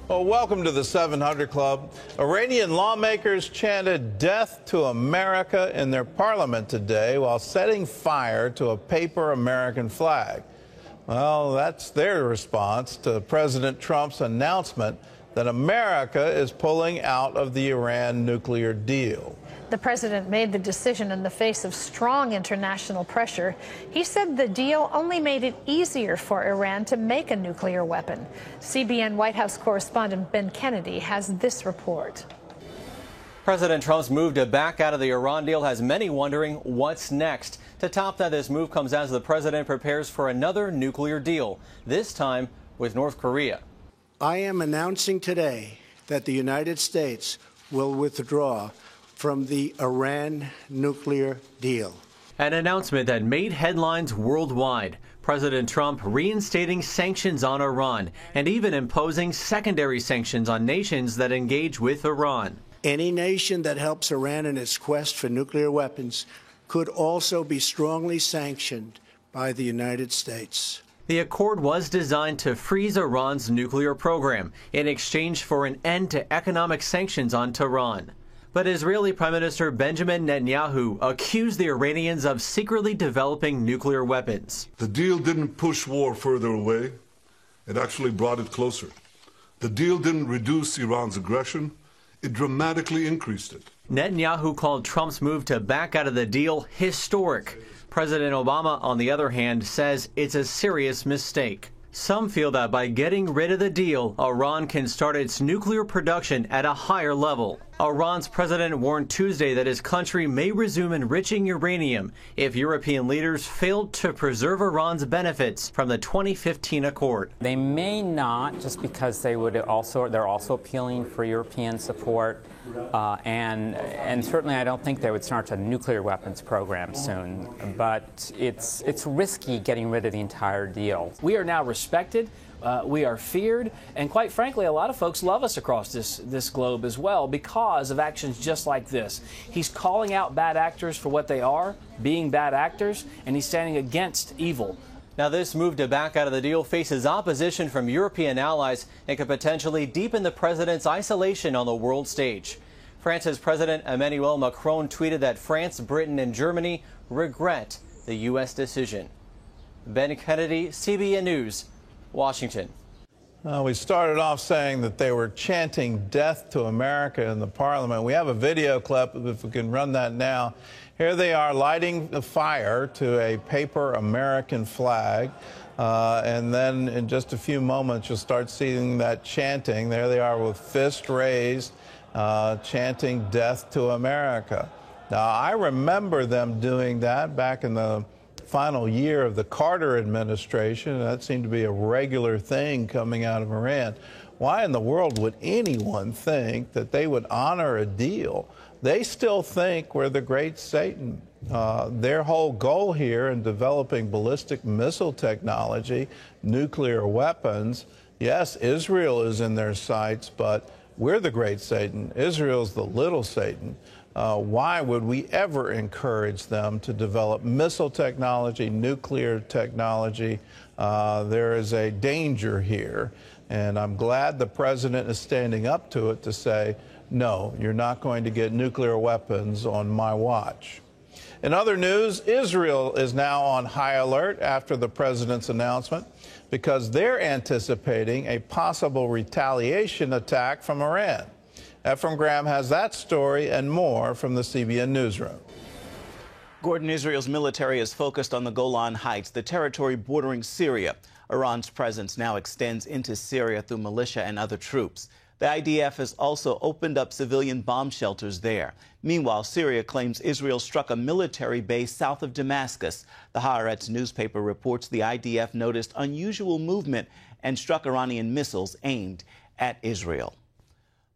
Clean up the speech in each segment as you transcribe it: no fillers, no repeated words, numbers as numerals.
Well, welcome to the 700 Club. Iranian lawmakers chanted death to America in their parliament today while setting fire to a paper American flag. Well, that's their response to President Trump's announcement that America is pulling out of the Iran nuclear deal. The president made the decision in the face of strong international pressure. He said the deal only made it easier for Iran to make a nuclear weapon. CBN White House correspondent Ben Kennedy has this report. President Trump's move to back out of the Iran deal has many wondering what's next. To top that, this move comes as the president prepares for another nuclear deal, this time with North Korea. I am announcing today that the United States will withdraw from the Iran nuclear deal. An announcement that made headlines worldwide. President Trump reinstating sanctions on Iran and even imposing secondary sanctions on nations that engage with Iran. Any nation that helps Iran in its quest for nuclear weapons could also be strongly sanctioned by the United States. The accord was designed to freeze Iran's nuclear program in exchange for an end to economic sanctions on Tehran. But Israeli Prime Minister Benjamin Netanyahu accused the Iranians of secretly developing nuclear weapons. The deal didn't push war further away. It actually brought it closer. The deal didn't reduce Iran's aggression. It dramatically increased it. Netanyahu called Trump's move to back out of the deal historic. President Obama, on the other hand, says it's a serious mistake. Some feel that by getting rid of the deal, Iran can start its nuclear production at a higher level. Iran's president warned Tuesday that his country may resume enriching uranium if European leaders failed to preserve Iran's benefits from the 2015 accord. They may not, just because they're also appealing for European support, and certainly I don't think they would start a nuclear weapons program soon. But it's risky getting rid of the entire deal. We are now respected. We are feared, and quite frankly, a lot of folks love us across this globe as well because of actions just like this. He's calling out bad actors for what they are, being bad actors, and he's standing against evil. Now, this move to back out of the deal faces opposition from European allies and could potentially deepen the president's isolation on the world stage. France's President Emmanuel Macron tweeted that France, Britain, and Germany regret the U.S. decision. Ben Kennedy, CBN News, Washington. We started off saying that they were chanting death to America in the parliament. We have a video clip, if we can run that now. Here they are lighting the fire to a paper American flag. And then in just a few moments, you'll start seeing that chanting. There they are with fists raised, chanting death to America. Now, I remember them doing that back in the final year of the Carter administration. That seemed to be a regular thing coming out of Iran. Why in the world would anyone think that they would honor a deal? They still think we're the great Satan. Their whole goal here in developing ballistic missile technology, nuclear weapons, yes, Israel is in their sights, but we're the great Satan. Israel's the little Satan. Why would we ever encourage them to develop missile technology, nuclear technology? There is a danger here, and I'm glad the president is standing up to it to say, no, you're not going to get nuclear weapons on my watch. In other news, Israel is now on high alert after the president's announcement because they're anticipating a possible retaliation attack from Iran. Ephraim Graham has that story and more from the CBN Newsroom. Gordon, Israel's military is focused on the Golan Heights, the territory bordering Syria. Iran's presence now extends into Syria through militia and other troops. The IDF has also opened up civilian bomb shelters there. Meanwhile, Syria claims Israel struck a military base south of Damascus. The Haaretz newspaper reports the IDF noticed unusual movement and struck Iranian missiles aimed at Israel.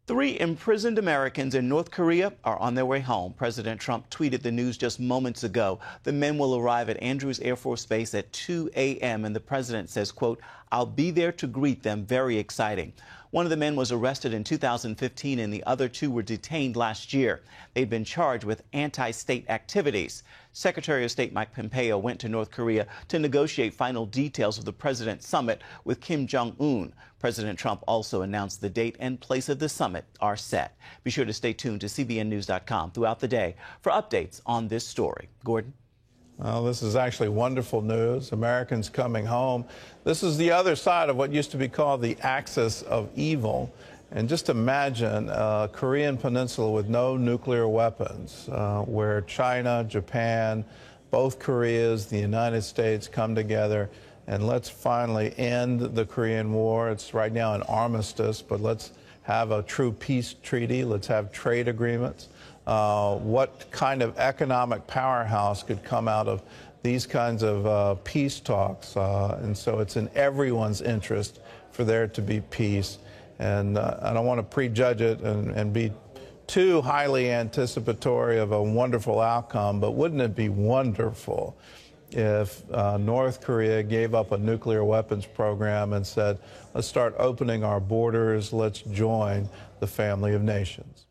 3 imprisoned Americans in North Korea are on their way home. President Trump tweeted the news just moments ago. The men will arrive at Andrews Air Force Base at 2 a.m. and the president says, quote, I'll be there to greet them. Very exciting. One of the men was arrested in 2015 and the other two were detained last year. They'd been charged with anti-state activities. Secretary of State Mike Pompeo went to North Korea to negotiate final details of the president's summit with Kim Jong-un. President Trump also announced the date and place of the summit are set. Be sure to stay tuned to CBNNews.com throughout the day for updates on this story. Gordon? Well, this is actually wonderful news. Americans coming home. This is the other side of what used to be called the axis of evil. And just imagine a Korean peninsula with no nuclear weapons, where China, Japan, both Koreas, the United States come together, and let's finally end the Korean War. It's right now an armistice, but let's have a true peace treaty. Let's have trade agreements. What kind of economic powerhouse could come out of these kinds of peace talks? And so it's in everyone's interest for there to be peace. And I don't want to prejudge it and be too highly anticipatory of a wonderful outcome, but wouldn't it be wonderful if North Korea gave up a nuclear weapons program and said, let's start opening our borders, let's join the family of nations?